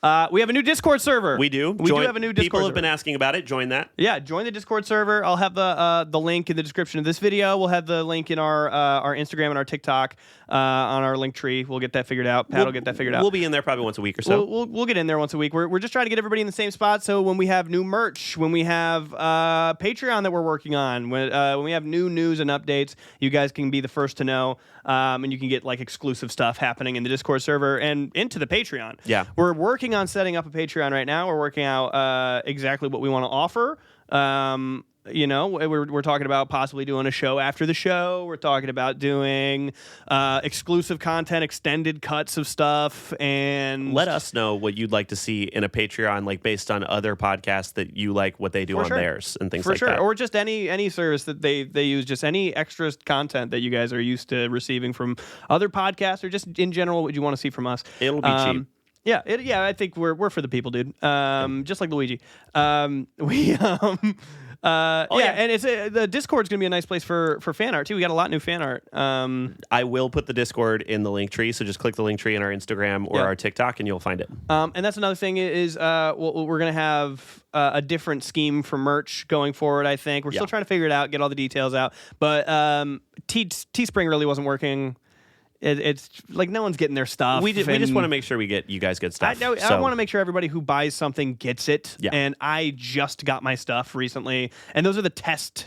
We have a new Discord server. We do. We do have a new Discord People have server. been asking about it. Join that. Yeah, join the Discord server. I'll have the link in the description of this video. We'll have the link in our Instagram and our TikTok on our link tree. We'll get that figured out. Pat will get that figured out. We'll be in there probably once a week or so. We'll get in there once a week. We're just trying to get everybody in the same spot. So when we have new merch, when we have Patreon that we're working on, when we have new news and updates, you guys can be the first to know. And you can get like exclusive stuff happening in the Discord server and into the Patreon. Yeah. We're working on setting up a Patreon right now. We're working out exactly what we want to offer. We're talking about possibly doing a show after the show. We're talking about doing exclusive content, extended cuts of stuff, and let us know what you'd like to see in a Patreon, like based on other podcasts that you like what they do on theirs and things like that. Or just any service that they use, just any extra content that you guys are used to receiving from other podcasts, or just in general what you want to see from us. It'll be cheap. Yeah, I think we're for the people, dude. Just like Luigi. And it's the Discord's gonna be a nice place for fan art too. We got a lot of new fan art. I will put the Discord in the link tree, so just click the link tree in our Instagram or our TikTok, and you'll find it. And that's another thing is we're gonna have a different scheme for merch going forward. I think we're still trying to figure it out, get all the details out. But Teespring really wasn't working. It's like no one's getting their stuff. We just want to make sure we get you guys good stuff. I want to make sure everybody who buys something gets it. Yeah. And I just got my stuff recently, and those are the test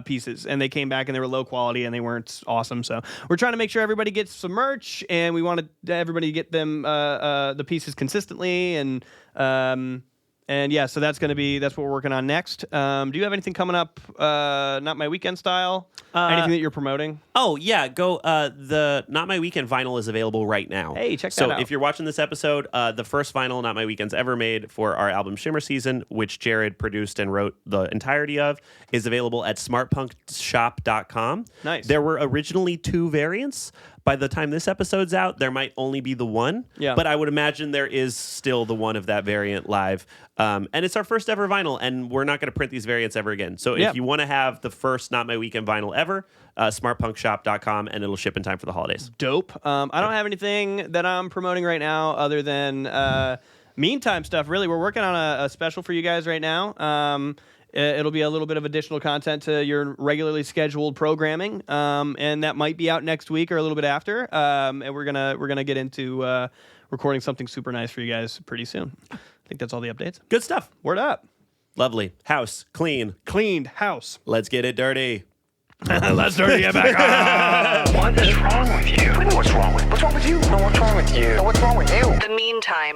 pieces, and they came back and they were low quality and they weren't awesome. So we're trying to make sure everybody gets some merch, and we wanted everybody to get them the pieces consistently, and so that's what we're working on next. Do you have anything coming up? Not My Weekend style? Anything that you're promoting? Oh, yeah. Go. The Not My Weekend vinyl is available right now. Hey, check that out. So if you're watching this episode, the first vinyl Not My Weekend's ever made for our album Shimmer Season, which Jared produced and wrote the entirety of, is available at smartpunkshop.com. Nice. There were originally 2 variants. By the time this episode's out, there might only be the one. Yeah. But I would imagine there is still the one of that variant live. And it's our first ever vinyl, and we're not going to print these variants ever again. So if you want to have the first Not My Weekend vinyl ever, smartpunkshop.com, and it'll ship in time for the holidays. Dope. I don't have anything that I'm promoting right now other than meantime stuff. Really, we're working on a special for you guys right now. It'll be a little bit of additional content to your regularly scheduled programming, and that might be out next week or a little bit after. And we're gonna get into recording something super nice for you guys pretty soon. I think that's all the updates. Good stuff. Word up. Lovely. House clean. Cleaned house. Let's get it dirty. Let's dirty it back up. What is wrong with you? I know what's wrong with you. What's wrong with you? No, what's wrong with you? No, what's wrong with you? The meantime.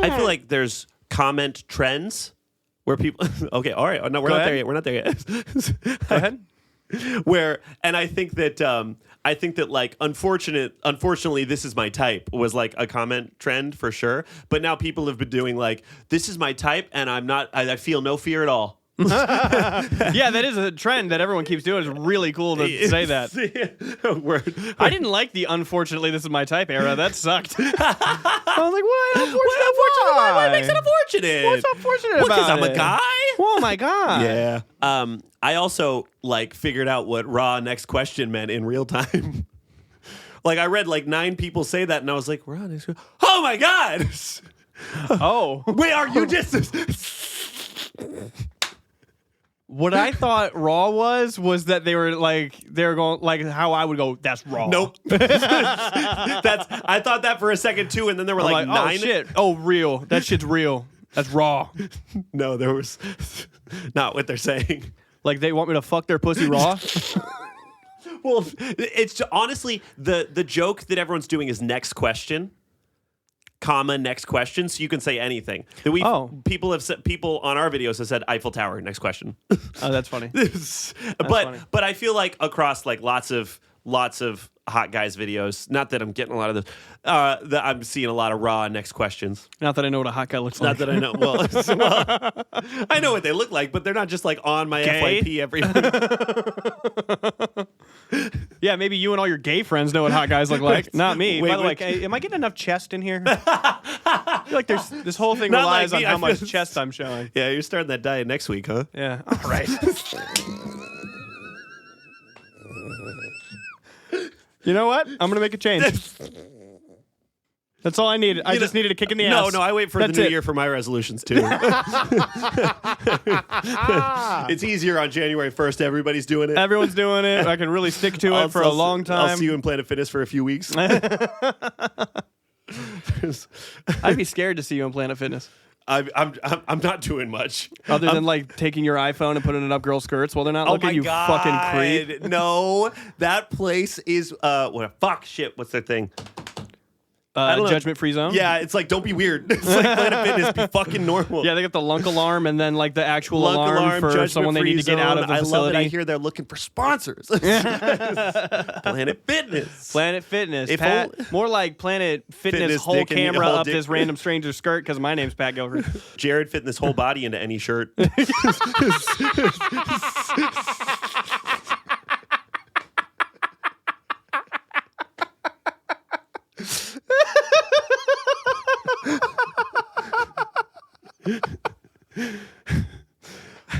I feel like there's comment trends where people. Okay, all right. No, we're not there yet. We're not there yet. Go ahead. And I think that like unfortunately, this is my type was like a comment trend for sure. But now people have been doing like, this is my type, and I feel no fear at all. Yeah, that is a trend that everyone keeps doing. It's really cool to say that. I didn't like the "unfortunately this is my type" era. That sucked. I was like, "What? Unfortunately? What makes it unfortunate? What's unfortunate about it? Because I'm a guy? Oh my god! Yeah. I also like figured out what raw next question meant in real time. Like I read like 9 people say that, and I was like, raw next question. Oh my god! Oh, wait, are you just? What I thought raw was that they were going like how I would go. That's raw. Nope. I thought that for a second too, and then there were like 9. Oh shit! Oh, real. That shit's real. That's raw. No, there was not what they're saying. Like they want me to fuck their pussy raw. Well, it's honestly the joke that everyone's doing is next question. Comma next question, so you can say anything. That people on our videos have said Eiffel Tower. Next question. Oh, that's funny. But I feel like across like lots of hot guys videos. Not that I'm getting a lot of those. That I'm seeing a lot of raw next questions. Not that I know what a hot guy looks like. Not that I know. Well, I know what they look like, but they're not just like on my Gay? FYP every. Yeah, maybe you and all your gay friends know what hot guys look like. Not me. Wait, By the way, wait. am I getting enough chest in here? I feel like this whole thing Not relies like me. on how much chest I'm showing. Yeah, you're starting that diet next week, huh? Yeah. All right. You know what? I'm going to make a change. That's all I needed. I just needed a kick in the ass. No, I wait for the new year for my resolutions, too. It's easier on January 1st. Everybody's doing it. Everyone's doing it. I can really stick to it for a long time. I'll see you in Planet Fitness for a few weeks. I'd be scared to see you in Planet Fitness. I'm not doing much. Other than, like, taking your iPhone and putting it up girls' skirts while they're not looking, you God. fucking creep. No, that place is, what's that thing? Judgment-free zone? Yeah, it's like, don't be weird. It's like Planet Fitness, be fucking normal. Yeah, they got the lunk alarm and then like the actual alarm for someone they need to get out of the facility. I love it. I hear they're looking for sponsors. Planet Fitness. Planet Fitness. More like Planet Fitness whole camera up this random stranger's skirt because my name's Pat Gilford. Jared fitting his whole body into any shirt.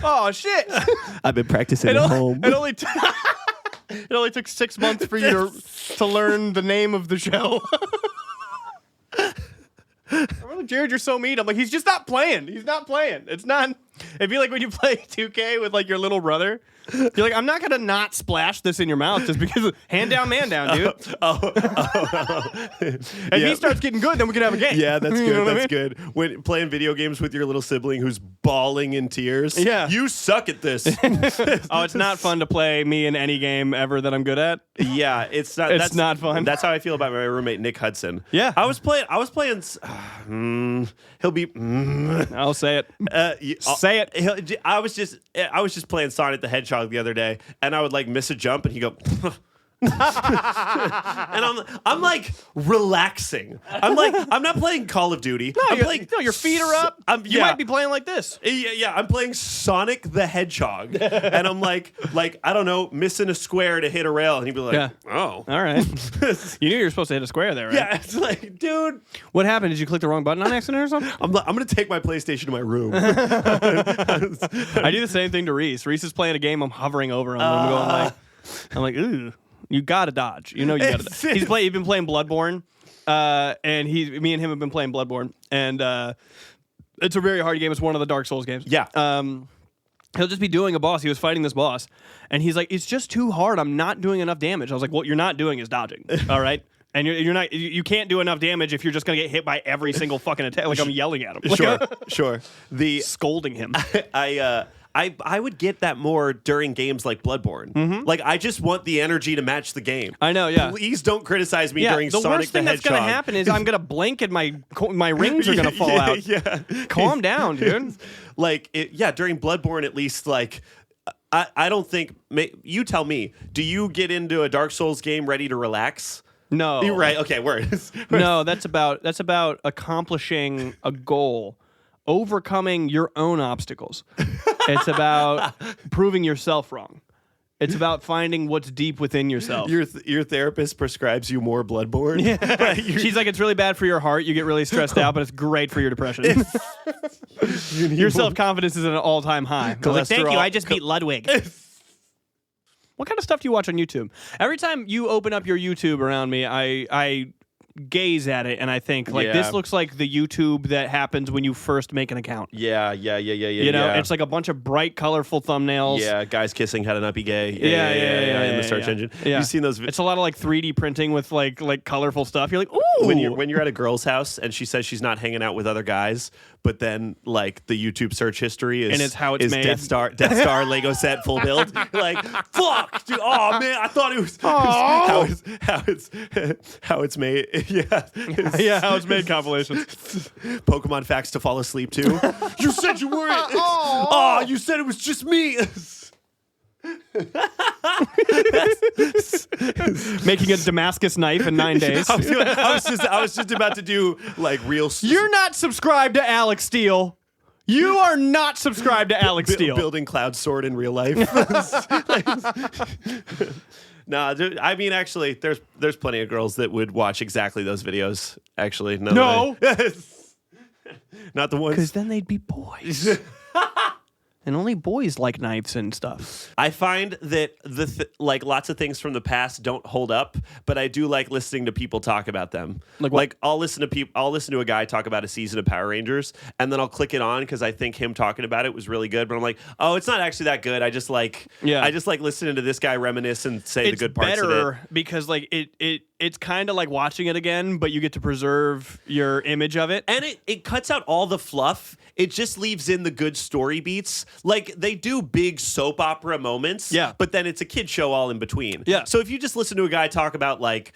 Oh shit! I've been practicing at home. It only took 6 months for you to learn the name of the show. I'm like, Jared, you're so mean. I'm like, he's just not playing. He's not playing. It's not. It'd be like when you play 2K with like your little brother. You're like, I'm not gonna not splash this in your mouth just because hand down, man down, dude. If he starts getting good, then we can have a game. Yeah, that's good. That's good. When playing video games with your little sibling who's bawling in tears. Yeah, you suck at this. Oh, it's not fun to play me in any game ever that I'm good at. Yeah, it's not. It's not fun. That's how I feel about my roommate Nick Hudson. Yeah, I was playing. He'll be. I'll say it. Say it. I was just playing Sonic the Hedgehog the other day, and I would like miss a jump, and he'd go. And I'm like relaxing. I'm not playing Call of Duty. No, your feet are up. You might be playing like this. Yeah, I'm playing Sonic the Hedgehog, and I'm like I don't know, missing a square to hit a rail, and he'd be like, "Oh, all right." You knew you were supposed to hit a square there, right? Yeah, it's like, dude, what happened? Did you click the wrong button on accident or something? I'm gonna take my PlayStation to my room. I do the same thing to Reese. Reese is playing a game. I'm hovering over him. I'm like, ooh. You gotta dodge. You know you gotta dodge. He's been playing Bloodborne, and me and him have been playing Bloodborne, and it's a very hard game. It's one of the Dark Souls games. Yeah. He'll just be doing a boss. He was fighting this boss, and he's like, "It's just too hard. I'm not doing enough damage." I was like, "What you're not doing is dodging. All right." And you can't do enough damage if you're just gonna get hit by every single fucking attack. Like I'm yelling at him. Sure. Scolding him. I would get that more during games like Bloodborne. Mm-hmm. Like, I just want the energy to match the game. I know, yeah. Please don't criticize me during Sonic the Hedgehog. The worst thing that's going to happen is I'm going to blink and my rings are going to fall out. Yeah. Calm down, dude. During Bloodborne, at least, like, I don't think... You tell me, do you get into a Dark Souls game ready to relax? No. You're right. Okay, words. No, that's about accomplishing a goal. Overcoming your own obstacles. It's about proving yourself wrong. It's about finding what's deep within yourself. Your therapist prescribes you more Bloodborne. Yeah. She's like, it's really bad for your heart. You get really stressed out, but it's great for your depression. Your self-confidence is at an all-time high. Like, thank you. I just beat Ludwig. What kind of stuff do you watch on YouTube? Every time you open up your YouTube around me, I gaze at it and I think this looks like the YouTube that happens when you first make an account. Yeah. You know, it's like a bunch of bright, colorful thumbnails. Yeah, guys kissing, how to not be gay. Yeah, in the search engine. Yeah. You've seen those? It's a lot of like 3D printing with like colorful stuff. You're like, ooh. When you're at a girl's house and she says she's not hanging out with other guys, but then like the YouTube search history is and it's how it's made. Death Star Lego set full build. Like, fuck, dude. Oh man, I thought it was how it's made. Yeah, how it's made compilations. Pokemon facts to fall asleep to. You said you weren't. Oh, you said it was just me. Making a Damascus knife in 9 days. I was just about to do like real. You're not subscribed to Alex Steele. You are not subscribed to Alex Steele. Building Cloud Sword in real life. No, I mean, actually, there's plenty of girls that would watch exactly those videos. Actually, no. Not the ones. Because then they'd be boys. And only boys like knives and stuff. I find that like lots of things from the past don't hold up, but I do like listening to people talk about them. Like I'll listen to a guy talk about a season of Power Rangers, and then I'll click it on because I think him talking about it was really good. But I'm like, oh, it's not actually that good. I just like listening to this guy reminisce and say the good parts of it. It's better because like it's kind of like watching it again, but you get to preserve your image of it. And it cuts out all the fluff. It just leaves in the good story beats. Like, they do big soap opera moments, but then it's a kid show all in between. Yeah. So if you just listen to a guy talk about, like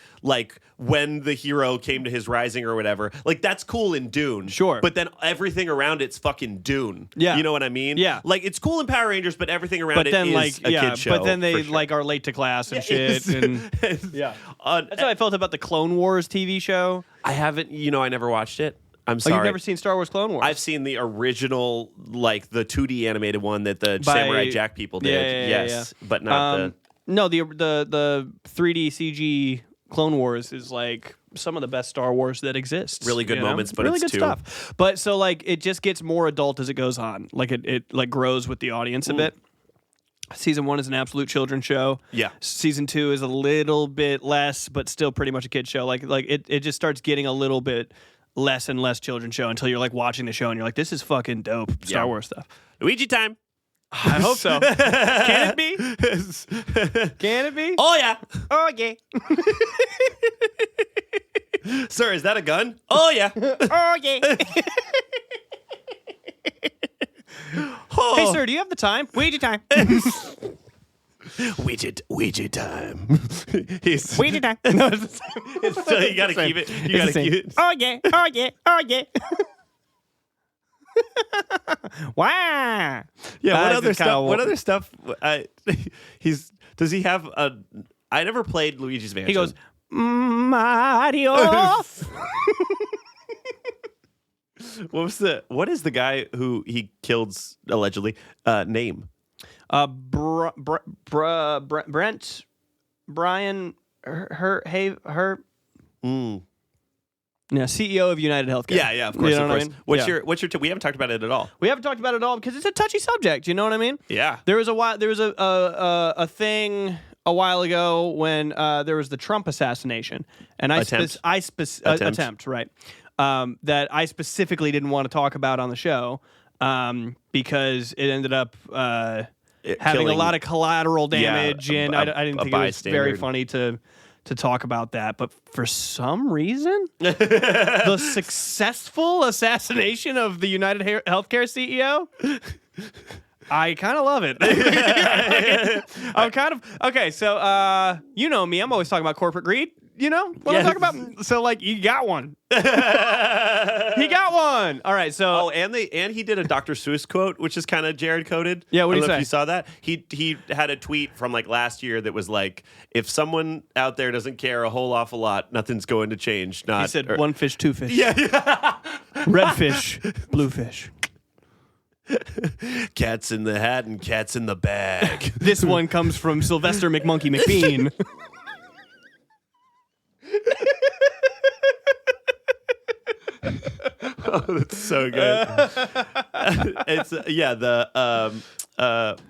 when the hero came to his rising or whatever, like, that's cool in Dune. Sure. But then everything around it's fucking Dune. Yeah. You know what I mean? Yeah. Like, it's cool in Power Rangers, but everything around is a kid show. But then they, like, are late to class and shit. And, that's how I felt about the Clone Wars TV show. I haven't, I never watched it. I'm sorry. Oh, you've never seen Star Wars Clone Wars? I've seen the original, like the 2D animated one that the Samurai Jack people did. Yes, but not the... No, the 3D CG Clone Wars is like some of the best Star Wars that exists. Really good moments, but really it's good stuff. But so like it just gets more adult as it goes on. Like it like grows with the audience a bit. Season 1 is an absolute children's show. Yeah. Season 2 is a little bit less, but still pretty much a kid show. Like it just starts getting a little bit less and less children's show until you're like watching the show and you're like, this is fucking dope Star Wars stuff. Luigi time. I hope so. Can it be? Can it be? Oh yeah. Oh yeah. Sir, is that a gun? Oh yeah. Oh yeah. Oh. Hey sir, do you have the time? Ouija time. Ouija time. Ouija time. No, so you gotta keep it. You gotta keep it. Oh yeah. Oh yeah. Oh yeah. Wow. Yeah. What other stuff? What other stuff? Does he have a? I never played Luigi's Mansion. He goes Mario. What is the guy who he killed allegedly name? Brent Brian her. Yeah, CEO of United Healthcare. Yeah, of course, you know of course. I mean? What's your we haven't talked about it at all. We haven't talked about it at all because it's a touchy subject. You know what I mean? Yeah. There was a thing a while ago when there was the Trump assassination, and attempt, right? That I specifically didn't want to talk about on the show because it ended up having a lot of collateral damage, and I didn't think it was very funny to talk about that. But for some reason, the successful assassination of the United Healthcare CEO, I kind of love it. I'm kind of okay. So you know me, I'm always talking about corporate greed. You know what I'm talking about? So like, you got one. He got one. All right. So and he did a Dr. Seuss quote, which is kind of Jared coded. Yeah. What do you say? If you say? saw that, he had a tweet from like last year that was like, if someone out there doesn't care a whole awful lot, nothing's going to change. He said one fish, two fish. Yeah. Red fish, blue fish. Cats in the hat and cats in the bag. This one comes from Sylvester McMonkey McBean. Oh, that's so good. It's the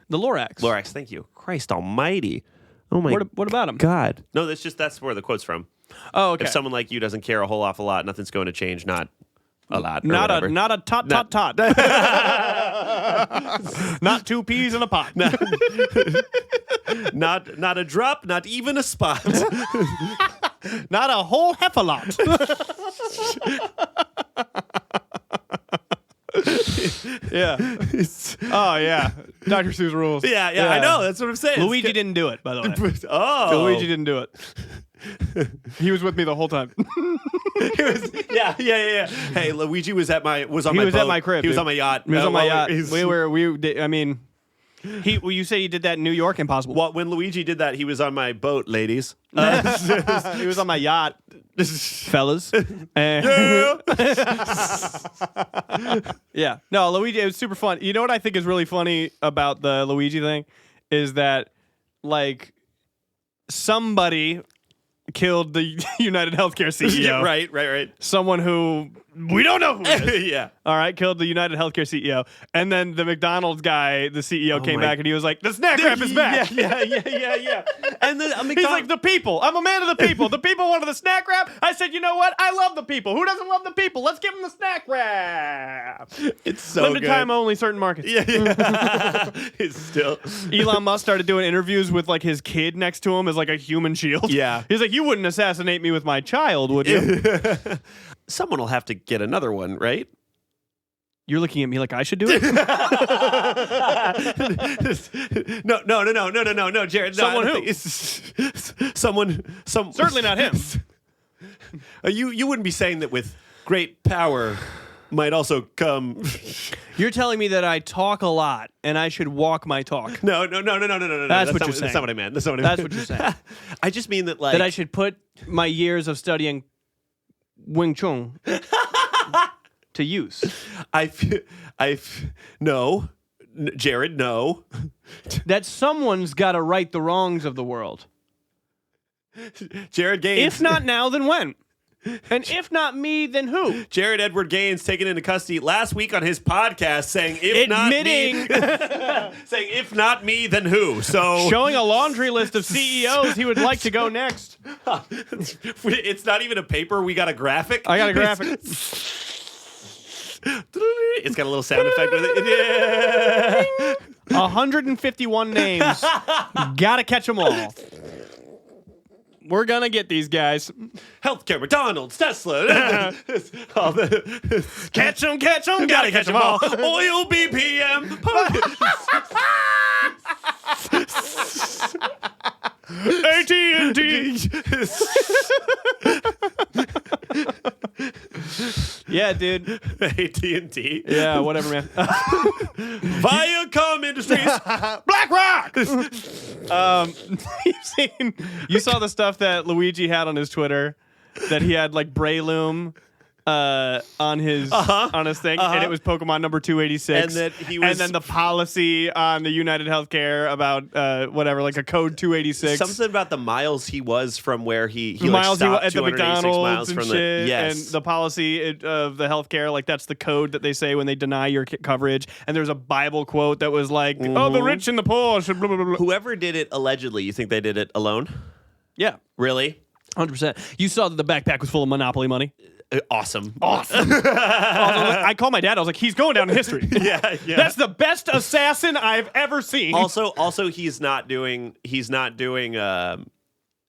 Lorax. Lorax, thank you. Christ almighty. Oh my What about him? God. No, that's where the quote's from. Oh, okay. If someone like you doesn't care a whole awful lot, nothing's going to change, not a lot. Not a tot. Not two peas in a pot. Not a drop, not even a spot. Not a whole heffalot. Yeah. Oh yeah. Dr. Seuss rules. Yeah, I know. That's what I'm saying. Luigi didn't do it, by the way. Oh. Luigi didn't do it. He was with me the whole time. Yeah. Hey, Luigi was on my boat. At my crib. He was on my yacht. He was on my yacht. You say he did that in New York? Impossible. Well, when Luigi did that, he was on my boat, ladies. He was on my yacht, fellas. Yeah. No, Luigi, it was super fun. You know what I think is really funny about the Luigi thing is that, like, somebody killed the United Healthcare CEO. Right. Someone who We don't know who it is. Yeah. All right, killed the United Healthcare CEO. And then the McDonald's guy, the CEO, came back and he was like, the snack wrap is back. Yeah. And then He's like, the people. I'm a man of the people. The people wanted the snack wrap. I said, you know what? I love the people. Who doesn't love the people? Let's give them the snack wrap. It's so Limited good. time only, certain markets. Yeah. It's still. Elon Musk started doing interviews with like his kid next to him as like a human shield. Yeah. He's like, you wouldn't assassinate me with my child, would you? Someone will have to get another one, right? You're looking at me like I should do it? No, Jared. Someone who? Someone. Certainly not him. You wouldn't be saying that with great power might also come. You're telling me that I talk a lot and I should walk my talk. No. That's what you're saying. That's not what I meant. That's what you're saying. I just mean that, like, That I should put my years of studying Wing Chun to use. No, Jared, no. That someone's got to right the wrongs of the world. Jared Gaines. If not now, then when? And if not me, then who? Jared Edward Gaines taken into custody last week on his podcast, saying, Admitting. saying, if not me, then who? So Showing a laundry list of CEOs he would like to go next. It's not even a paper. We got a graphic. I got a graphic. It's got a little sound effect with it. Yeah. 151 names. Gotta catch them all. We're gonna get these guys. Healthcare, McDonald's, Tesla. Catch them, gotta catch them all. Oil BPM. AT&T. Yeah, dude. AT&T. Yeah, whatever, man. Viacom Industries. BlackRock. You saw the stuff that Luigi had on his Twitter, that he had like Breloom on his thing, and it was Pokemon number 286, and that he was, and then the policy on the United Healthcare about whatever, like a code 286, something about the miles he was from where he miles like stopped at the 286 McDonald's miles and from shit, yes. and the policy of the healthcare, like that's the code that they say when they deny your coverage. And there's a Bible quote that was like, "Oh, the rich and the poor should blah blah blah." Whoever did it allegedly, you think they did it alone? Yeah, Really? 100%. You saw that the backpack was full of Monopoly money. Awesome. I called my dad. I was like, he's going down in history. Yeah. That's the best assassin I've ever seen. Also, he's not doing.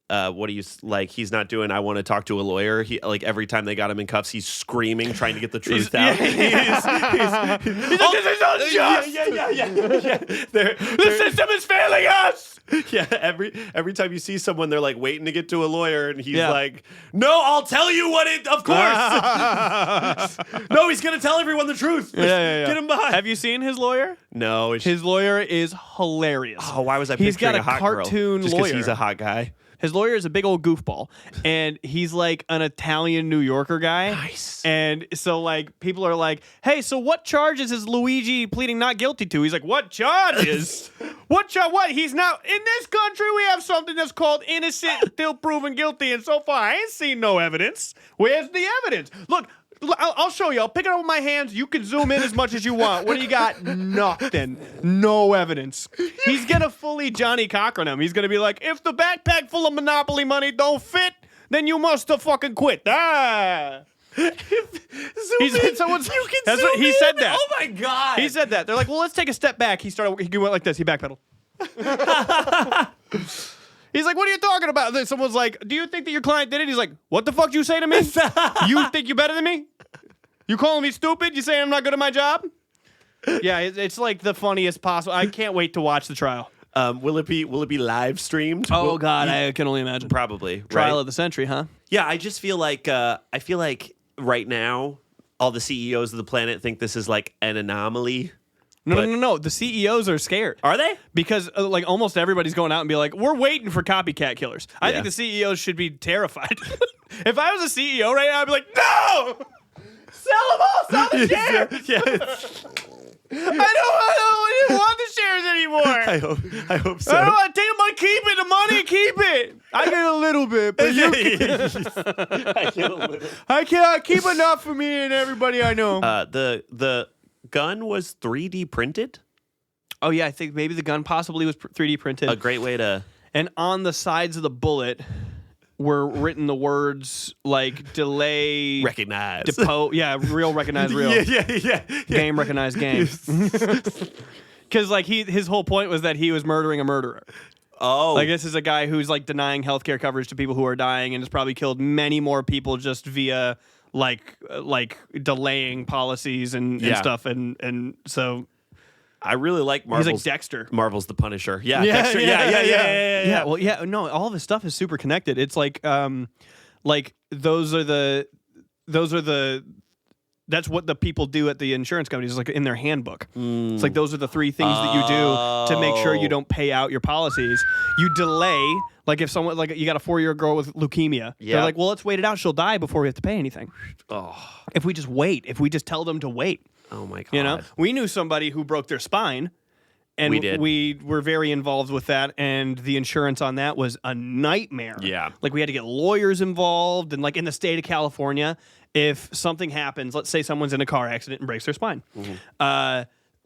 What do you like? He's not doing. I want to talk to a lawyer. He like every time they got him in cuffs, he's screaming, trying to get the truth out. He's like, this is unjust. Yeah. The system is failing us. Yeah, every time you see someone, they're like waiting to get to a lawyer, and he's like, "No, I'll tell you what it. Of course, no, he's gonna tell everyone the truth. Yeah. Get him behind." Have you seen his lawyer? No, His lawyer is hilarious. Oh, why was I? He's picturing got a hot cartoon girl? Just lawyer. because he's a hot guy. His lawyer is a big old goofball, and he's like an Italian New Yorker guy. Nice. And so, like, people are like, hey, so what charges is Luigi pleading not guilty to? He's like, what charges? What? He's now, in this country, we have something that's called innocent till proven guilty, and so far, I ain't seen no evidence. Where's the evidence? Look, I'll show you. I'll pick it up with my hands. You can zoom in as much as you want. What do you got? Nothing. No evidence. He's going to fully Johnny Cochran him. He's going to be like, if the backpack full of Monopoly money don't fit, then you must have fucking quit. Ah. He said that. Oh my god. He said that. They're like, well, let's take a step back. He went like this. He backpedaled. He's like, what are you talking about? Then someone's like, do you think that your client did it? He's like, what the fuck you say to me? You think you're better than me? You calling me stupid? You saying I'm not good at my job? Yeah, it's like the funniest possible. I can't wait to watch the trial. Will it be live streamed? Oh God, I can only imagine. Probably. Trial right? of the century, huh? Yeah, I just feel like right now all the CEOs of the planet think this is like an anomaly. No. The CEOs are scared. Are they? Because like almost everybody's going out and be like, we're waiting for copycat killers. I think the CEOs should be terrified. If I was a CEO right now, I'd be like, no! Sell them all! Sell the shares! Yes. I don't want the shares anymore. I hope so. I don't want to take my keep it. The money, keep it. I get a little bit, but you I get a little. I can't keep enough for me and everybody I know. The gun was 3D printed. Oh yeah, I think maybe the gun possibly was 3D printed. A great way to. And on the sides of the bullet were written the words like delay, Recognize. Real recognize real. Yeah. Game recognize game. Because like his whole point was that he was murdering a murderer. Oh, Like this is a guy who's like denying healthcare coverage to people who are dying and has probably killed many more people just via like delaying policies and stuff and so I really like Marvel's. he's like Dexter. Marvel's the Punisher. Yeah, Yeah, Dexter. yeah, Yeah. Well, yeah, no, all of his stuff is super connected. It's like those are the that's what the people do at the insurance companies. It's like in their handbook. It's like those are the 3 things that you do to make sure you don't pay out your policies. You delay, like if someone like you got a 4-year-old girl with leukemia. Yeah. They're like, well, let's wait it out. She'll die before we have to pay anything. Oh, If we just wait, if we just tell them to wait. oh my God. You know, we knew somebody who broke their spine, and We did. we were very involved with that, and the insurance on that was a nightmare. Yeah. Like we had to get lawyers involved, and like in the state of California, if something happens, let's say someone's in a car accident and breaks their spine,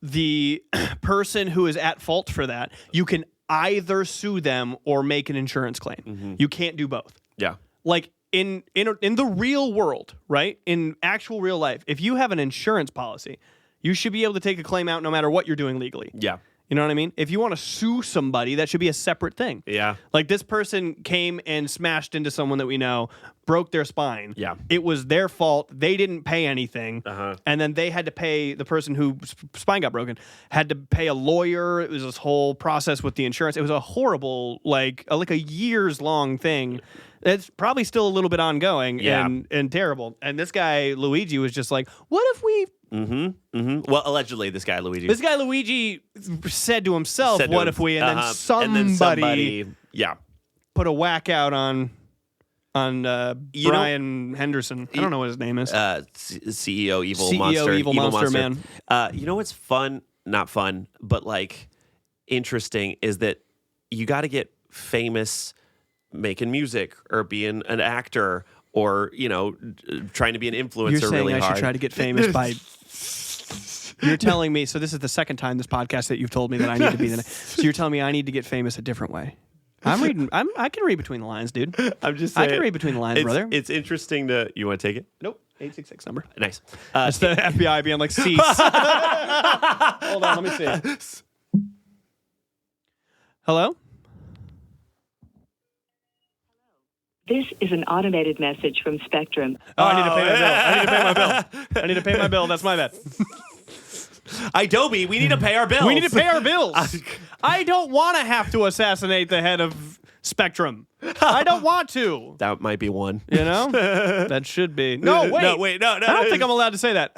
the person who is at fault for that, you can either sue them or make an insurance claim. You can't do both. Yeah. Like in the real world, right? In actual real life, if you have an insurance policy, you should be able to take a claim out no matter what you're doing legally. Yeah. You know what I mean? If you want to sue somebody, that should be a separate thing. Yeah. Like this person came and smashed into someone that we know, broke their spine. Yeah. It was their fault. They didn't pay anything. And then they had to pay, the person whose spine got broken had to pay a lawyer. It was this whole process with the insurance. It was a horrible, like a years long thing. It's probably still a little bit ongoing and terrible. And this guy, Luigi, was just like, what if we... Well, allegedly, this guy Luigi. This guy Luigi said to himself, "What if we?" And then somebody yeah, put a whack out on Brian Henderson. I don't know what his name is. CEO Evil Monster Man. You know what's fun? Not fun, but like interesting is that you got to get famous making music or being an actor or trying to be an influencer. You're saying really I hard. should try to get famous by. You're telling me, so this is the second time this podcast that you've told me that I need to be the so you're telling me I need to get famous a different way. I'm reading. I can read between the lines, dude. I'm just saying. I can read between the lines, brother. It's interesting to. You want to take it? Nope. 866 number. Nice. It's the FBI being like, cease. Hold on, let me see. Hello? This is an automated message from Spectrum. Oh, I need to pay my bill. I need to pay my bill. That's my bad. Adobe, we need to pay our bills. We need to pay our bills. I don't want to have to assassinate the head of Spectrum. I don't want to. That might be one. You know? That should be. No, wait. No, wait. No. I don't think I'm allowed to say that.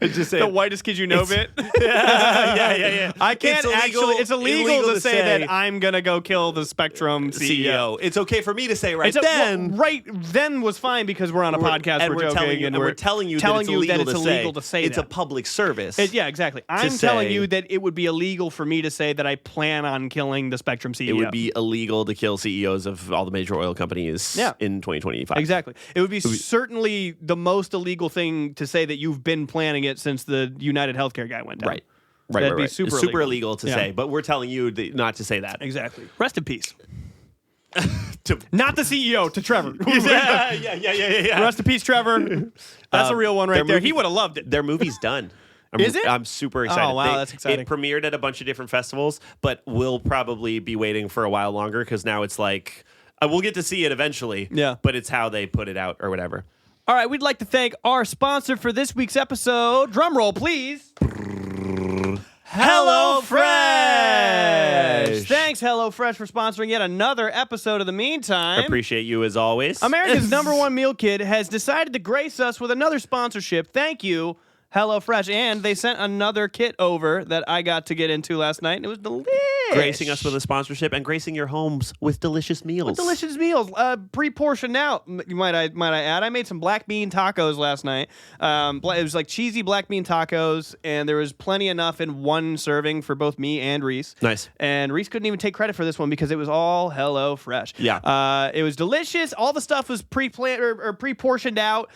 It's just the whitest kid you know bit. yeah. I can't it's illegal to say that I'm going to go kill the Spectrum CEO. It's okay for me to say right then. Right then was fine because we're on a podcast. And we're joking, and we're telling you that it's illegal to say it's a public service. Yeah, exactly. I'm telling you that it would be illegal for me to say that I plan on killing the Spectrum CEO. It would be illegal to kill CEOs of all the major oil companies in 2025. Exactly. It would be certainly the most illegal thing to say that you've been planning it since the United Healthcare guy went down. Right. That'd be super illegal to say, but we're telling you not to say that. Exactly. Rest in peace. Not the CEO, to Trevor. Yeah. Rest in peace, Trevor. That's a real one right there. He would have loved it. Their movie's done. Is it? I'm super excited. Oh, wow, that's exciting. It premiered at a bunch of different festivals, but we'll probably be waiting for a while longer because now it's like, we'll get to see it eventually. Yeah. But it's how they put it out or whatever. All right, we'd like to thank our sponsor for this week's episode. Drum roll, please. HelloFresh! Thanks, HelloFresh, for sponsoring yet another episode of The Meantime. Appreciate you as always. America's #1 meal kit has decided to grace us with another sponsorship. Thank you, HelloFresh. And they sent another kit over that I got to get into last night, and it was delicious. Gracing us with a sponsorship and gracing your homes with delicious meals. Delicious meals, pre-portioned out. Might I add? I made some black bean tacos last night. It was like cheesy black bean tacos, and there was plenty enough in one serving for both me and Reese. Nice. And Reese couldn't even take credit for this one because it was all HelloFresh. Yeah. It was delicious. All the stuff was pre-planned or pre-portioned out.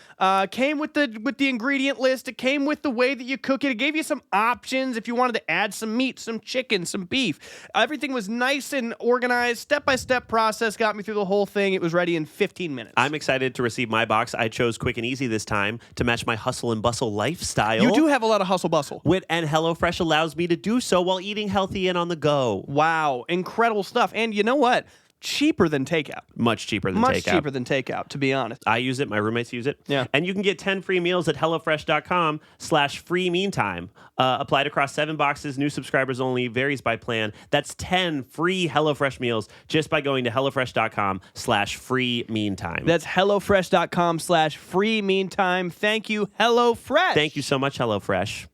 Came with the ingredient list. It came with the way that you cook it. It gave you some options if you wanted to add some meat, some chicken, some beef. Everything was nice and organized. Step-by-step process got me through the whole thing. It was ready in 15 minutes. I'm excited to receive my box. I chose quick and easy this time to match my hustle and bustle lifestyle. You do have a lot of hustle bustle. And HelloFresh allows me to do so while eating healthy and on the go. Wow. Incredible stuff. And you know what? Cheaper than takeout. Much cheaper than Much takeout. cheaper than takeout, to be honest. I use it. My roommates use it. Yeah. And you can get 10 free meals at HelloFresh.com/free meantime. Applied across 7 boxes. New subscribers only. Varies by plan. That's 10 free HelloFresh meals just by going to HelloFresh.com/free meantime. That's HelloFresh.com/free meantime. Thank you, HelloFresh. Thank you so much, HelloFresh.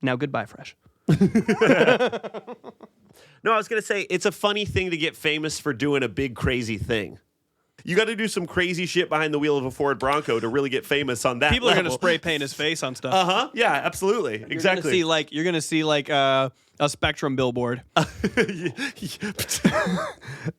Now, goodbye, Fresh. No, I was going to say, it's a funny thing to get famous for doing a big, crazy thing. You got to do some crazy shit behind the wheel of a Ford Bronco to really get famous on that People are level. going to spray paint his face on stuff. Uh-huh. Yeah, absolutely. Exactly. You're going to see a Spectrum billboard. And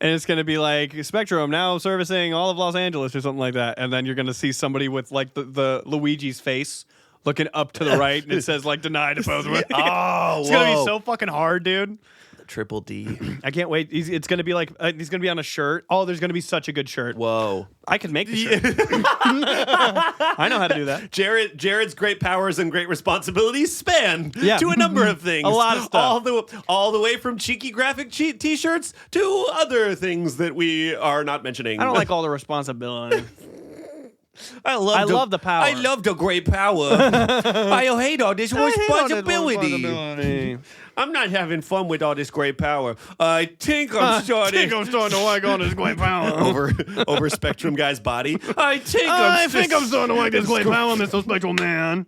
it's going to be like, Spectrum now servicing all of Los Angeles or something like that. And then you're going to see somebody with like the Luigi's face looking up to the right, and it says like denied supposedly. Oh, it's going to be so fucking hard, dude. Triple D. I can't wait. It's going to be like, he's going to be on a shirt. Oh, there's going to be such a good shirt. Whoa. I could make the shirt. I know how to do that. Jared's great powers and great responsibilities span to a number of things. A lot of stuff. All the way from cheeky graphic t-shirts to other things that we are not mentioning. I don't like all the responsibility. I love the power. I love the great power. I hate all this responsibility. I'm not having fun with all this great power. I think I'm starting to like all this great power. over Spectrum guy's body. I think I'm starting to like this great power, Mr. Spectral Man.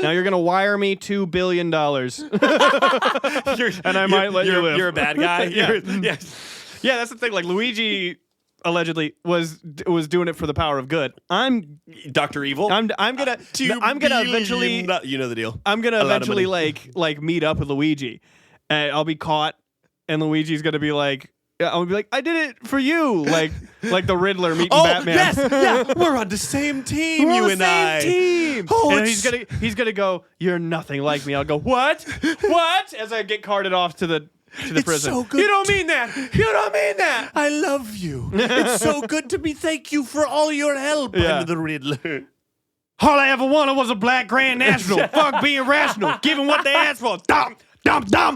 Now you're gonna wire me $2 billion, and I might let you live. You're a bad guy. Yeah, that's the thing. Like Luigi allegedly was doing it for the power of good. I'm Dr. Evil. I'm gonna eventually. You know the deal. I'm gonna eventually like meet up with Luigi, and I'll be caught, and Luigi's gonna be like. I'll be like, I did it for you, like the Riddler meeting Batman. Yes, yeah, we're on the same team, you and I. Team. Oh, and he's gonna go, you're nothing like me. I'll go, what? As I get carted off to the prison. So good. You don't mean that. You don't mean that. I love you. It's so good to be. Thank you for all your help. Yeah. I'm the Riddler. All I ever wanted was a black Grand National. Fuck being rational. Give them what they asked for. Dump.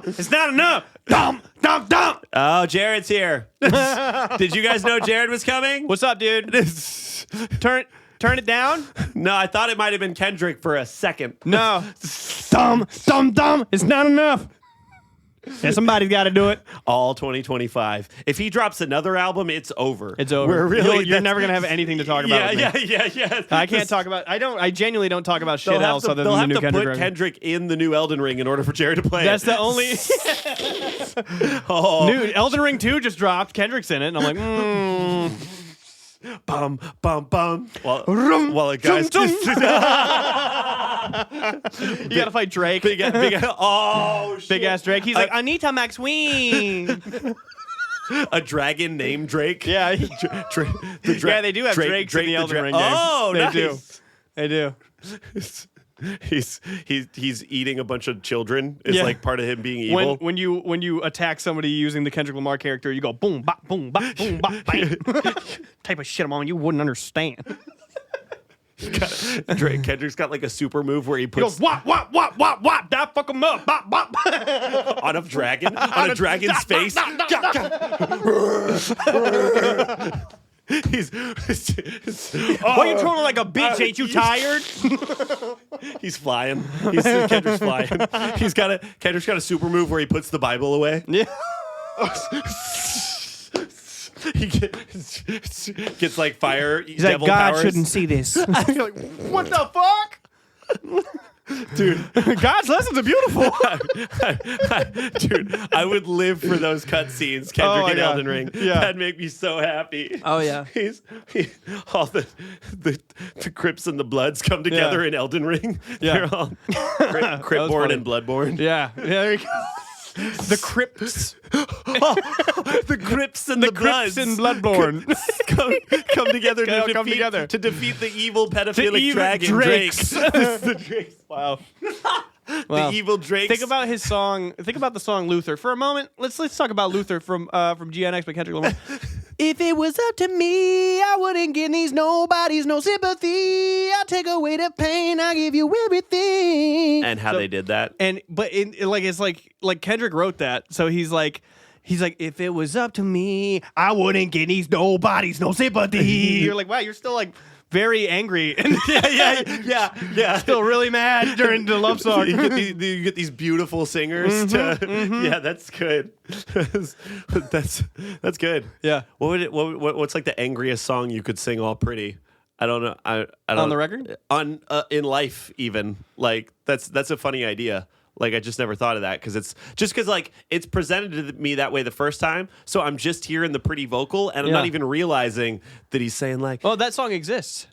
It's not enough. Dump. Oh, Jared's here. Did you guys know Jared was coming? What's up, dude? Turn it down? No, I thought it might have been Kendrick for a second. No. Dumb. It's not enough. Yeah, somebody's got to do it. All 2025. If he drops another album, it's over. It's over. You're never gonna have anything to talk about. Yeah. I can't talk about. I genuinely don't talk about shit else other than the new Kendrick. They'll have to put Kendrick in the new Elden Ring in order for Jared to play. That's it. the only. New Elden Ring 2 just dropped. Kendrick's in it, and I'm like, bum. While a guy's just. You gotta fight Drake. Big ass Drake. He's like, Anita McSween. A dragon named Drake. Yeah. Yeah, they do have Drakes in the Elden Ring game. Oh, nice. They do. He's eating a bunch of children. Is like part of him being evil. When you attack somebody using the Kendrick Lamar character, you go boom bop boom bop boom bop bang. Type of shit, on you wouldn't understand. Kendrick's got like a super move where he puts goes wop. That fuck him up. Bop bop. on a dragon on a dragon's face. He's why you trolling like a bitch? Ain't you tired? He's flying. Kendrick's flying. Kendrick's got a super move where he puts the Bible away. Yeah. He gets like fire. He's like, devil God powers. shouldn't see this. You're like, what the fuck? Dude, God's lessons are beautiful. Dude, I would live for those cutscenes. Kendrick in Elden Ring. Yeah. That'd make me so happy. Oh, yeah. All the Crips and the Bloods come together in Elden Ring. Yeah. They're all Cripborn and Bloodborn. Yeah. There you go. The Crips. The Crips and the Bloods. Crips and Bloodborne. come together to defeat the evil pedophilic dragon Drakes. the Drakes. Wow. The evil Drakes. Think about his song. Think about the song Luther for a moment. Let's talk about Luther from GNX by Kendrick Lamar. If it was up to me, I wouldn't give these nobodies no sympathy. I'll take away the pain. I'll give you everything. And how they did that. It's like Kendrick wrote that. So he's like, if it was up to me, I wouldn't give these nobodies no sympathy. You're like, wow, you're still like very angry and yeah. still really mad during the love song. You get these beautiful singers yeah, that's good. that's good. Yeah. What's like the angriest song you could sing all pretty? I don't know. I don't On the record? In life even. Like that's a funny idea. Like I just never thought of that because like it's presented to me that way the first time. So I'm just hearing the pretty vocal and I'm not even realizing that he's saying like, oh, that song exists.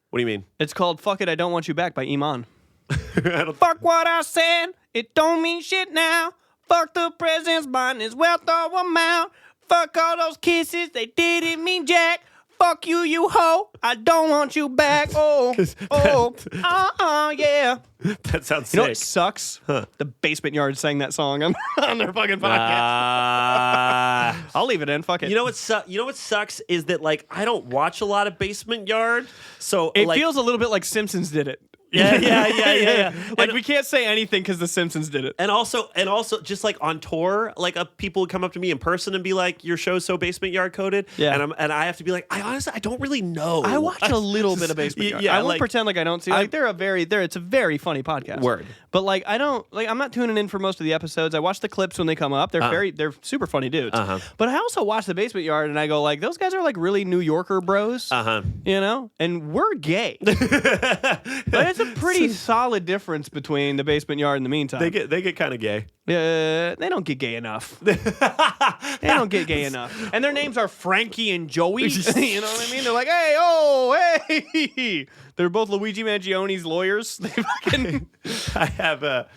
What do you mean? It's called "Fuck It, I Don't Want You Back" by Iman. Fuck what I said. It don't mean shit now. Fuck the president's mind as well, throw them out. Fuck all those kisses. They didn't mean jack. Fuck you, you hoe. I don't want you back. Oh, yeah. That sounds sick. You know what sucks? Huh. The Basement Yard sang that song on their fucking podcast. I'll leave it in. Fuck it. You know what sucks is that like I don't watch a lot of Basement Yard, so it like, feels a little bit like Simpsons did it. Yeah. Like we can't say anything because the Simpsons did it. And also, just like on tour, like people would come up to me in person and be like, "Your show's so Basement Yard coded." Yeah. And I have to be like, I honestly don't really know. I watch a little bit of Basement Yard. Yeah, I won't pretend like I don't see. Like it's a very funny podcast. Word. But like I'm not tuning in for most of the episodes. I watch the clips when they come up. They're super funny dudes. But I also watch the Basement Yard and I go like, those guys are like really New Yorker bros. You know, and we're gay. But it's a pretty solid difference between the Basement Yard and the Meantime. They get kind of gay. They don't get gay enough. They don't get gay enough. And their names are Frankie and Joey. You know what I mean? They're like, hey. They're both Luigi Mangioni's lawyers. They fucking I have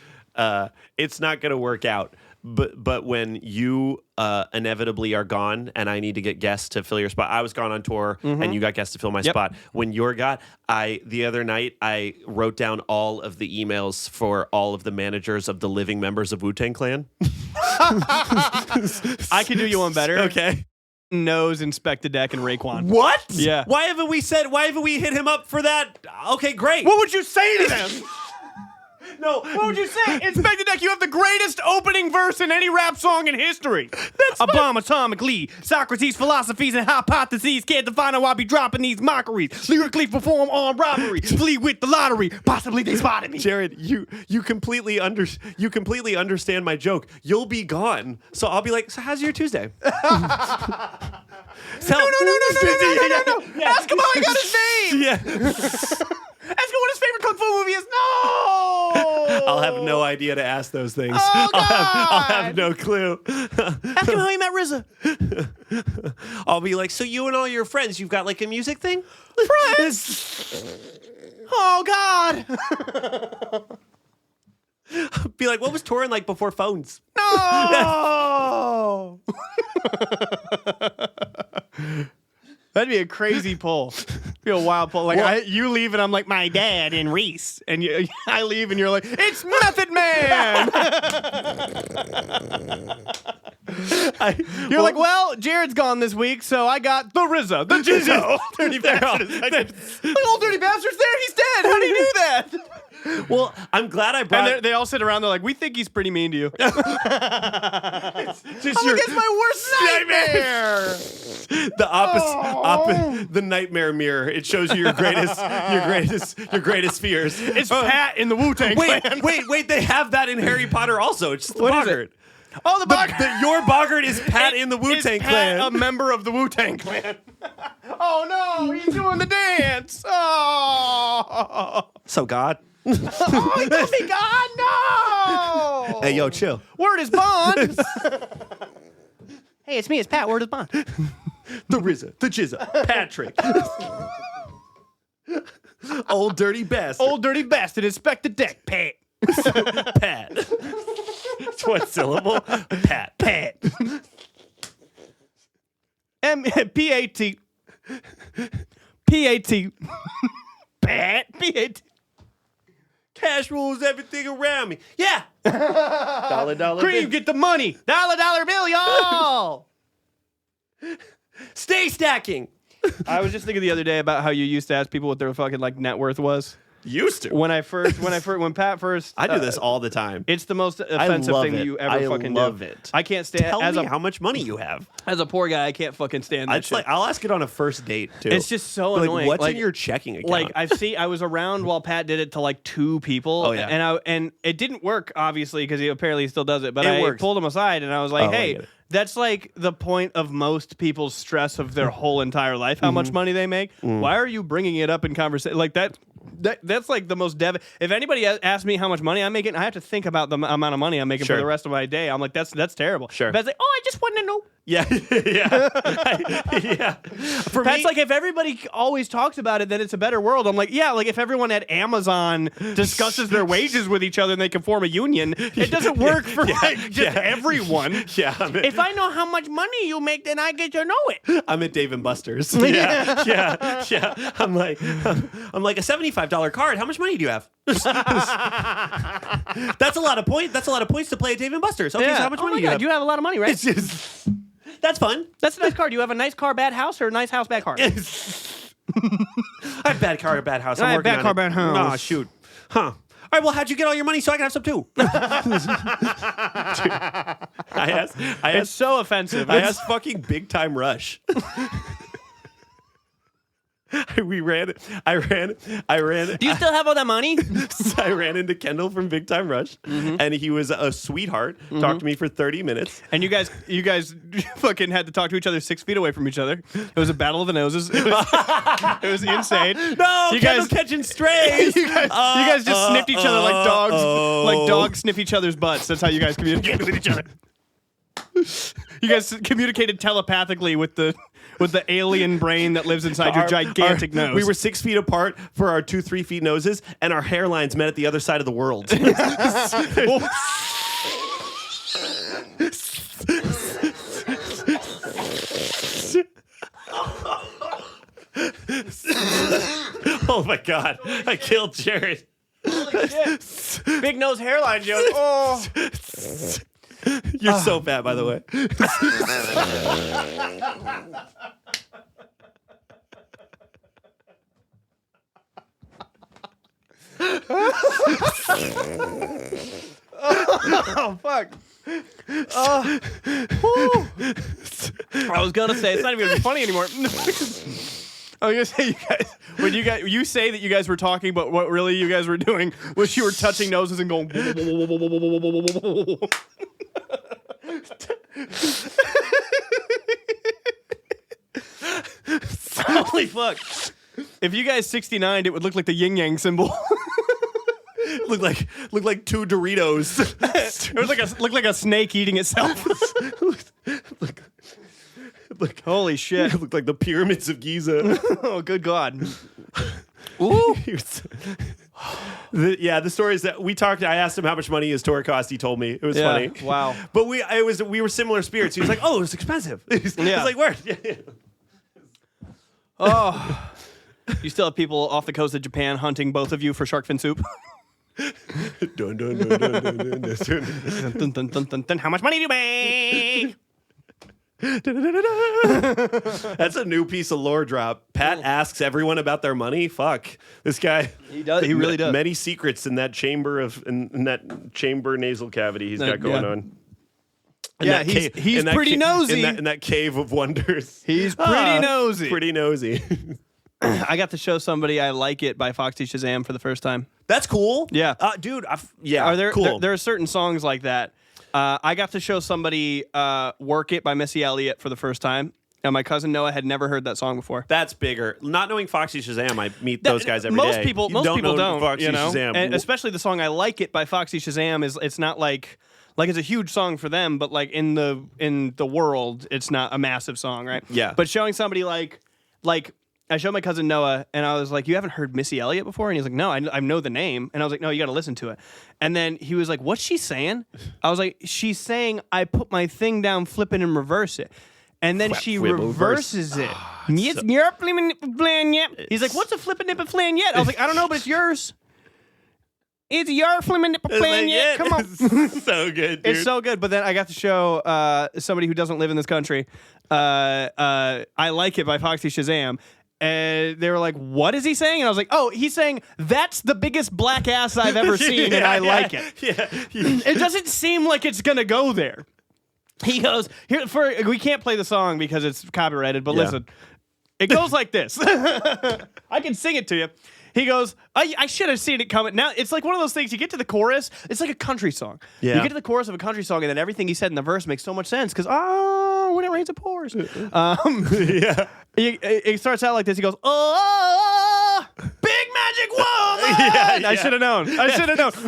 it's not going to work out. But when you inevitably are gone and I need to get guests to fill your spot, I was gone on tour and you got guests to fill my spot. When you're gone, the other night I wrote down all of the emails for all of the managers of the living members of Wu-Tang Clan. I can do you one better. Okay. Knows Inspector Deck and Raekwon. What? Yeah. Why haven't we hit him up for that? Okay, great. What would you say to them? No. What would you say? Inspector Deck, you have the greatest opening verse in any rap song in history. That's a bomb atomically. Socrates' philosophies and hypotheses can't define how I be dropping these mockeries. Lyrically perform armed robbery. Flee with the lottery. Possibly they spotted me. Jared, you completely understand my joke. You'll be gone. So I'll be like, so how's your Tuesday? No. Ask him how he got his name. Yeah. Ask him what his favorite kung fu movie is. No! I'll have no idea to ask those things. Oh, God! I'll have no clue. Ask him how he met RZA. I'll be like, so you and all your friends, you've got like a music thing? Friends? Oh, God! Be like, what was touring like before phones? No! That'd be a crazy pull. Be a wild pull. Like you leave and I'm like, my dad and Reese, and I leave and you're like, it's Method Man. You're like, well, Jared's gone this week, so I got the RZA, the Jizzo. Dirty bastards. The old dirty bastard's there. He's dead. How do you do that? Well, I'm glad I brought. And they all sit around. They're like, "We think he's pretty mean to you." It's my worst nightmare. The opposite, the nightmare mirror. It shows you your greatest fears. It's Pat in the Wu-Tang Clan. Wait! They have that in Harry Potter also. It's just the What is boggart. it? Oh, the Boggart. Your Boggart is Pat in the Wu-Tang Clan. A member of the Wu-Tang Clan. Oh, no. He's doing the dance. Oh. So, God. Oh, he told me God. No. Hey, yo, chill. Word is bond. Hey, it's me. It's Pat. Word is bond. The RZA, the Jizza, Patrick. Old dirty bastard. Old dirty bastard. Inspect the deck. Pat. Pat. It's one syllable. Pat. Pat. P-A-T. P-A-T. Pat. P-A-T. Cash rules everything around me. Yeah. Dollar Cream, bill. get the money. Dollar bill, y'all. Stay stacking. I was just thinking the other day about how you used to ask people what their fucking like net worth was. Used to. When Pat first, I do this all the time. It's the most offensive thing you ever fucking do. I love it. I can't stand. Tell me how much money you have. As a poor guy, I can't fucking stand that shit. I'll ask it on a first date too. It's just so like, annoying. What's like, in your checking account? Like I was around while Pat did it to like 2 people. Oh yeah. And it didn't work obviously because he apparently still does it. But I pulled him aside and I was like, hey. That's like the point of most people's stress of their whole entire life, how much money they make. Why are you bringing it up in conversation? Like that's like the most if anybody asks me how much money I'm making, I have to think about the amount of money I'm making for the rest of my day. I'm like, that's terrible. Sure. Pat's like, oh, I just want to know. Yeah. Yeah. For Pat's me, like, if everybody always talks about it, then it's a better world. I'm like, yeah, like if everyone at Amazon discusses their wages with each other and they can form a union, it doesn't work for everyone. Yeah. If I know how much money you make, then I get to know it. I'm at Dave and Buster's. Yeah. I'm like a $75 card. How much money do you have? That's a lot of points. That's a lot of points to play at Dave and Buster's. Okay, so how much money do you have? You have a lot of money, right? It's just, that's fun. That's a nice card. You have a nice car, bad house, or a nice house, bad car? I have bad car, bad house. I'm working bad on car, it. bad house. Oh, shoot. Huh. All right, well, how'd you get all your money so I can have some too? I It's asked so offensive. I asked fucking Big Time Rush. I ran. Do you still have all that money? I ran into Kendall from Big Time Rush, and he was a sweetheart. Talked to me for 30 minutes. And you guys fucking had to talk to each other 6 feet away from each other. It was a battle of the noses. It was insane. No, you Kendall's guys catching strays. you guys just sniffed each other like dogs. Like dogs sniff each other's butts. That's how you guys communicated with each other. You guys communicated telepathically with the alien brain that lives inside your gigantic nose. We were 6 feet apart for our 2-3 feet noses, and our hairlines met at the other side of the world. Oh my God! I killed Jared. Holy shit. Big nose hairline joke. Oh. You're so fat, by the way. Oh, fuck. I was gonna say it's not even funny anymore. I was gonna say you say that you guys were talking, but what really you guys were doing was you were touching noses and going. Holy fuck! If you guys 69'd, it would look like the yin yang symbol. Look like 2 Doritos. It was looked like a snake eating itself. Look, holy shit! It looked like the pyramids of Giza. Oh, good God! Ooh. The story is that we talked. I asked him how much money his tour cost. He told me it was funny. Wow! But we were similar spirits. He was like, "Oh, it was expensive." I was like, "Where?" Oh, you still have people off the coast of Japan hunting both of you for shark fin soup. Dun, dun, dun, dun, dun, dun, dun. Dun, dun, dun, dun, dun. How much money do you make? That's a new piece of lore drop. Pat asks everyone about their money. Fuck this guy. He does. He really does. Many secrets in that chamber nasal cavity he's got going on. Yeah, he's pretty nosy. In that cave of wonders. He's pretty nosy. Pretty nosy. I got to show somebody I Like It by Foxy Shazam for the first time. That's cool. Yeah. Dude, Are there cool. There are certain songs like that I got to show somebody "Work It" by Missy Elliott for the first time. And my cousin Noah had never heard that song before. That's bigger. Not knowing Foxy Shazam, I meet those guys every most day. People Most people don't. Foxy Shazam. Shazam. And especially the song "I Like It" by Foxy Shazam it's not like it's a huge song for them, but like in the world, it's not a massive song, right? Yeah. But showing somebody like I showed my cousin Noah, and I was like, "You haven't heard Missy Elliott before?" And he's like, "No, I know the name." And I was like, "No, you got to listen to it." And then he was like, "What's she saying?" I was like, "She's saying I put my thing down, flip it, and reverse it." And then she reverses it. He's like, "What's a flippin' nip and flan yet?" I was like, "I don't know, but it's yours. It's your flippin' nip and flan yet. Come on." So good, dude. It's so good. But then I got to show somebody who doesn't live in this country, "I Like It" by Foxy Shazam. And they were like, "What is he saying?" And I was like, "Oh, he's saying that's the biggest black ass I've ever seen, and I like it." Yeah. It doesn't seem like it's gonna go there. He goes, we can't play the song because it's copyrighted, but listen, it goes like this. I can sing it to you. He goes, I should have seen it coming. Now, it's like one of those things, you get to the chorus, it's like a country song. Yeah. You get to the chorus of a country song, and then everything he said in the verse makes so much sense, because, when it rains, it pours. Yeah. It starts out like this. He goes, "Oh, big magic woman." Yeah. I should have known.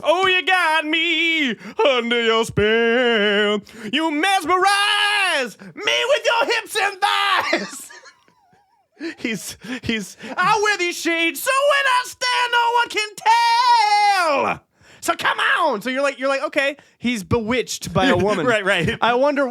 "Oh, you got me under your spell. You mesmerize me with your hips and thighs." He's. "I wear these shades so when I stand, no one can tell. So come on." So you're like, okay, he's bewitched by a woman. Right. I wonder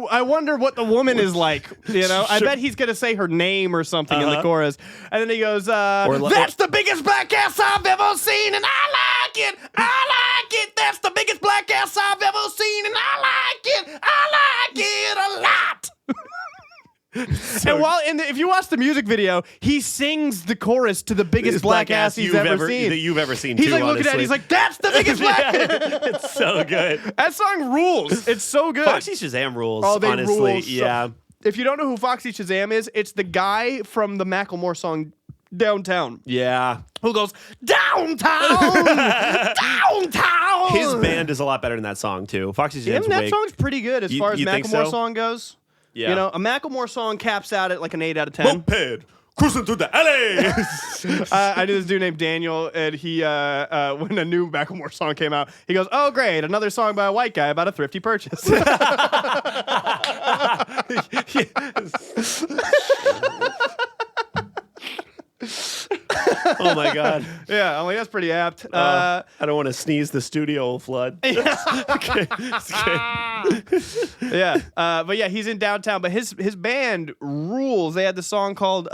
what the woman is like. I bet he's gonna say her name or something in the chorus, and then he goes, "That's the biggest black ass I've ever seen, and I like it. I like it. That's the biggest black ass I've ever seen, and I like it. I like it a lot." And if you watch the music video, he sings the chorus to the biggest black ass he's ever seen. That you've ever seen. He's too, like looking honestly. at it. He's like, "That's the biggest black." It's so good. That song rules. It's so good. Foxy Shazam rules. Oh, they honestly, rule. yeah. If you don't know who Foxy Shazam is, it's the guy from the Macklemore song "Downtown." Yeah. Who goes downtown, downtown. His band is a lot better than that song too. Foxy Shazam's that song's pretty good as far as you think Macklemore so? song goes. Yeah. A Macklemore song caps out at like an 8 out of 10. Moped cruising through the alley. I knew this dude named Daniel, and he, when a new Macklemore song came out, he goes, "Oh, great, another song by a white guy about a thrifty purchase." Oh my God. Yeah, I'm like, that's pretty apt. I don't want to sneeze. The studio will flood. Okay. Yeah, but yeah, he's in downtown. But his band rules. They had the song called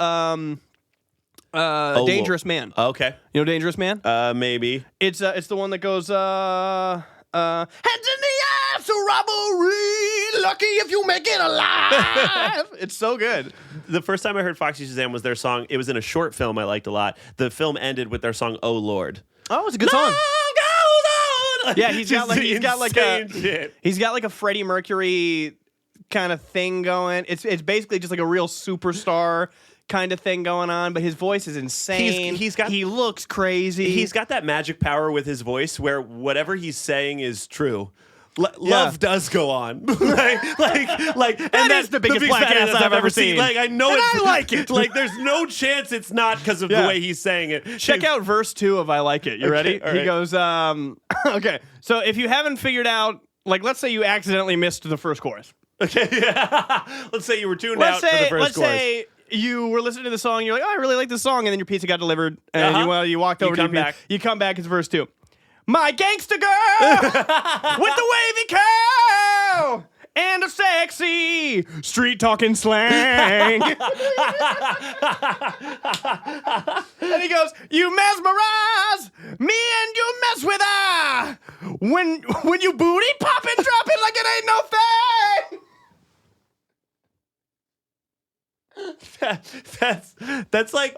"Dangerous Man." Okay. You know "Dangerous Man"? Maybe. It's the one that goes "Hands in the air to robbery, lucky if you make it alive." It's so good. The first time I heard Foxy Shazam was their song. It was in a short film I liked a lot. The film ended with their song "Oh Lord." Oh, it's a good song. Yeah, he's got like a Freddie Mercury kind of thing going. It's basically just like a real superstar kind of thing going on, but his voice is insane. He looks crazy. He's got that magic power with his voice where whatever he's saying is true. Love does go on. That is the biggest black ass I've ever seen. Like, I know and it's, I like it. Like, there's no chance it's not because of the way he's saying it. Check out verse 2 of "I Like It." You ready? All He right. goes, okay. So if you haven't figured out, like, let's say you accidentally missed the first chorus. Okay, yeah. Let's say you were tuned out for the first Let's chorus. say you were listening to the song, you're like, "Oh, I really like this song," and then your pizza got delivered, and you walked over to your pizza. You come back, it's verse 2. "My gangster girl with the wavy curl and a sexy street talking slang." And he goes, "You mesmerize me and you mess with her when you booty popping, dropping like it ain't no thing." That's like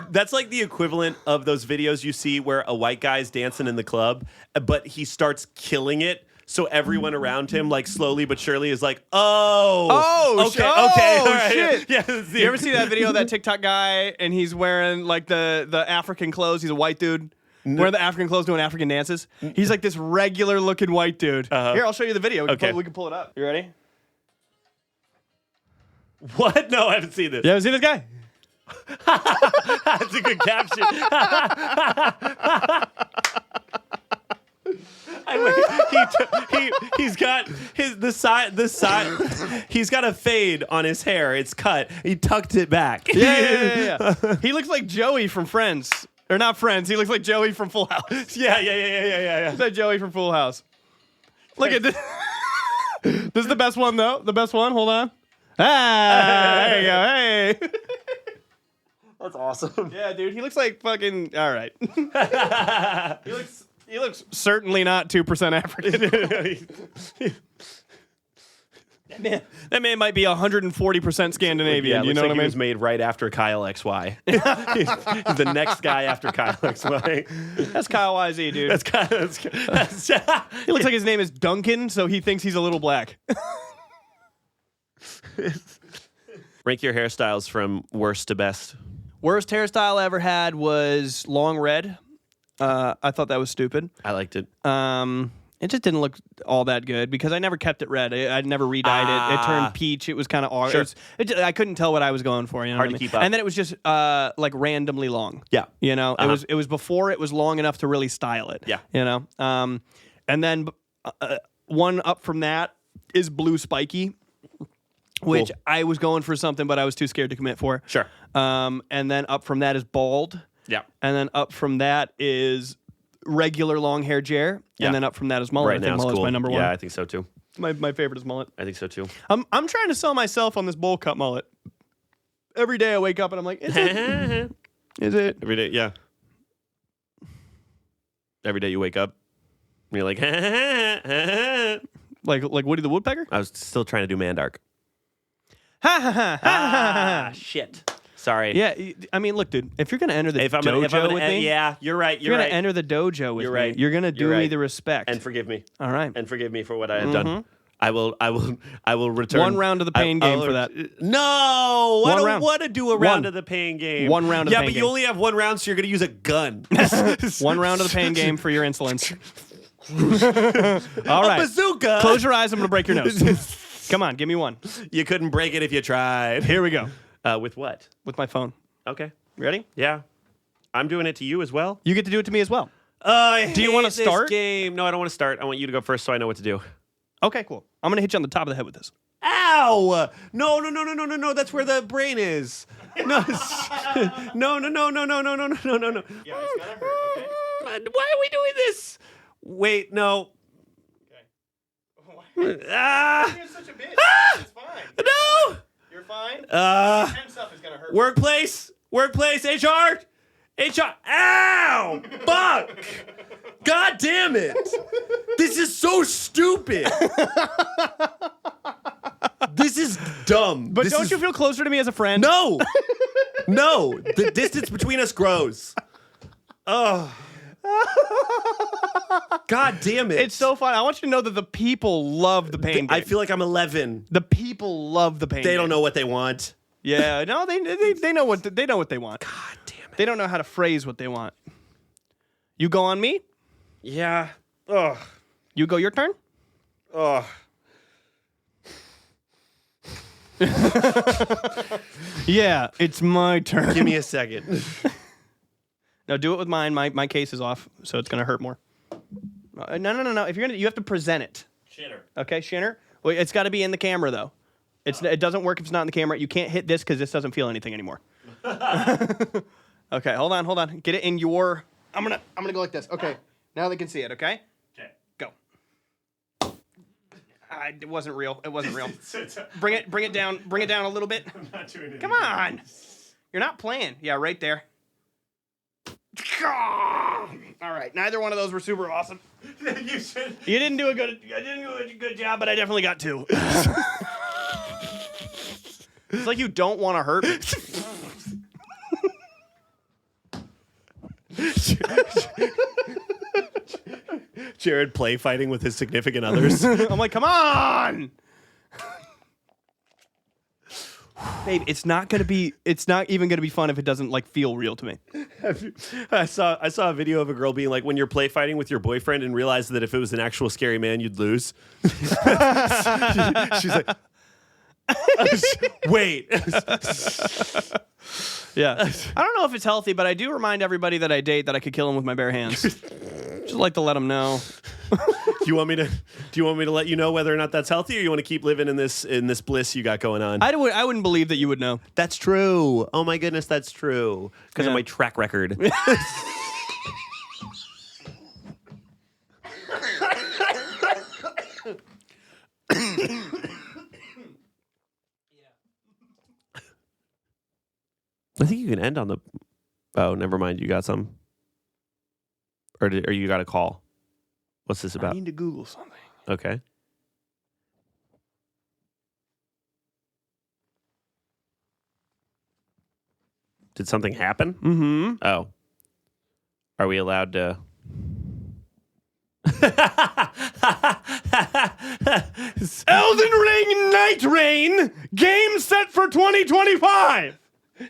that's like the equivalent of those videos you see where a white guy's dancing in the club, but he starts killing it. So everyone around him, like slowly but surely, is like, okay, all right. Shit. Yeah, You ever see that video of that TikTok guy and he's wearing like the African clothes? He's a white dude. wearing the African clothes doing African dances. He's like this regular looking white dude. Here, I'll show you the video. We can pull it up. You ready? What? No, I haven't seen this. You haven't seen this guy? That's a good caption. He's got the side. He's got a fade on his hair. It's cut. He tucked it back. Yeah. He looks like Joey from Friends, or not Friends. He looks like Joey from Full House. Yeah. He's like Joey from Full House. Look at this. This is the best one though. The best one. Hold on. There you go. Hey. That's awesome. Yeah, dude. He looks like fucking. All right. He looks certainly not 2% African. That man might be 140% Scandinavian. Yeah, you know what I mean? He was made right after Kyle XY. He's the next guy after Kyle XY. That's Kyle YZ, dude. That's Kyle. He looks like his name is Duncan, so he thinks he's a little black. Rank your hairstyles from worst to best. Worst hairstyle I ever had was long red. I thought that was stupid. I liked it. It just didn't look all that good because I never kept it red. I'd never re-dyed it. It turned peach. It was kind of Sure. I couldn't tell what I was going for. You know Hard what I to mean? keep up. And then it was just like randomly long. Yeah. You know, it was before it was long enough to really style it. Yeah. You know, and then one up from that is blue spiky, which I was going for something, but I was too scared to commit for. Sure. And then up from that is bald. Yeah. And then up from that is regular long hair Jer. Yeah. And then up from that is mullet. Right I think now, it's mullet's cool. my number one. Yeah, I think so too. My favorite is mullet. I think so too. I'm trying to sell myself on this bowl cut mullet. Every day I wake up and I'm like, is it? Is it? Every day, yeah. Every day you wake up, and you're like, Like Woody the Woodpecker? I was still trying to do Mandark. Ha ha ha ha ha. Shit. Sorry. Yeah, I mean, look, dude. If you're gonna enter the dojo with me, yeah, you're right. you're gonna enter the dojo with You're me. right. You're gonna do You're me right. the respect. And forgive me. All right. And forgive me for what I have done. I will return. One round of the pain game for that. No, I One don't round. want to do a round of the pain game. One round of the yeah, pain but game. you only have one round, so you're gonna use a gun. One round of the pain game for your insolence. All right. A bazooka. Close your eyes. I'm gonna break your nose. Come on, give me one. You couldn't break it if you tried. Here we go. With what? With my phone. Okay. Ready? Yeah. I'm doing it to you as well. You get to do it to me as well. Do you wanna this start? Game? No, I don't want to start. I want you to go first so I know what to do. Okay, cool. I'm gonna hit you on the top of the head with this. Ow! No. That's where the brain is. No. No. Yeah, it's gonna hurt. Okay. Why are we doing this? Wait, no. Ah! You're such a bitch. Ah! It's fine. No! You're fine. Uh, Stuff is gonna hurt. Workplace, HR. Ow! Fuck! God damn it! This is so stupid. This is dumb. But don't you feel closer to me as a friend? No. No. The distance between us grows. Oh. God damn it. It's so fun. I want you to know that the people love the pain game. I feel like I'm 11. the people love the pain They game. don't know what they want. Yeah, no, they know what they want. God damn it. They don't know how to phrase what they want. You go on me? Yeah. Ugh. You go your turn? Ugh. Yeah, it's my turn. Give me a second. No, do it with mine. My case is off, so it's gonna hurt more. No. If you're gonna, you have to present it. Shitter. Okay, Shinner. Well, it's got to be in the camera though. It doesn't work if it's not in the camera. You can't hit this because this doesn't feel anything anymore. Okay, hold on. Get it in your. I'm gonna go like this. Okay, now they can see it. Okay. Okay. Go. It wasn't real. Bring it down. Bring it down a little bit. I'm not doing it. Come on. You're not playing. Yeah, right there. All right. Neither one of those were super awesome. You should. I didn't do a good job, but I definitely got two. It's like you don't want to hurt me. Jared play fighting with his significant others. I'm like, come on. Babe, it's not even gonna be fun if it doesn't like feel real to me. I saw a video of a girl being like, when you're play fighting with your boyfriend and realized that if it was an actual scary man, you'd lose. She's like, wait. Yeah. I don't know if it's healthy, but I do remind everybody that I date that I could kill him with my bare hands. Just like to let them know. Do you want me to let you know whether or not that's healthy, or you want to keep living in this bliss you got going on? I wouldn't believe that you would know. That's true. Oh my goodness, that's true. Because of my track record. I think you can end on the. Oh, never mind. You got some, or you got a call. What's this about? I need to Google something. Okay. Did something happen? Mm-hmm. Oh. Are we allowed to? Elden Ring Night Rain game set for 2025.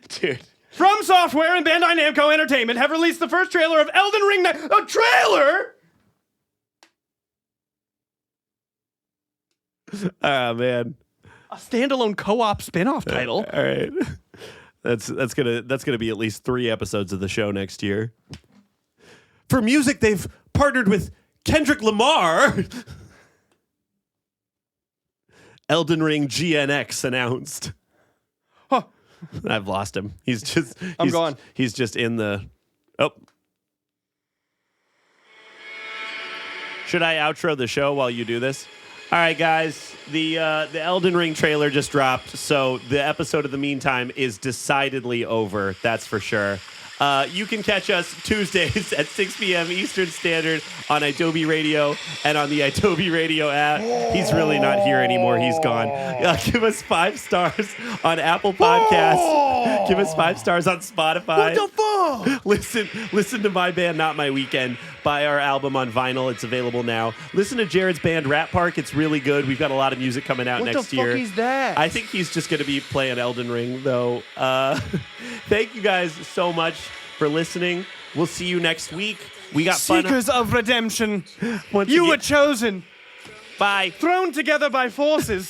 Dude. From Software and Bandai Namco Entertainment have released the first trailer of Elden Ring Night. A trailer? Oh man. A standalone co-op spin-off title. All right. That's gonna be at least 3 episodes of the show next year. For music, they've partnered with Kendrick Lamar. Elden Ring GNX announced. Huh. I've lost him. I'm gone. He's just in the. Oh. Should I outro the show while you do this? All right, guys. The Elden Ring trailer just dropped, so the episode of the meantime is decidedly over. That's for sure. You can catch us Tuesdays at 6 p.m. Eastern Standard on Adobe Radio and on the Adobe Radio app. He's really not here anymore. He's gone. Give us 5 stars on Apple Podcasts. Give us 5 stars on Spotify. What the fuck? Listen to My Band, Not My Weekend. Buy our album on vinyl. It's available now. Listen to Jared's band, Rat Park. It's really good. We've got a lot of music coming out next year. What the fuck is that? I think he's just going to be playing Elden Ring, though. Thank you guys so much for listening. We'll see you next week. We got Seekers of redemption. Once You again. were chosen. Bye. Thrown together by forces.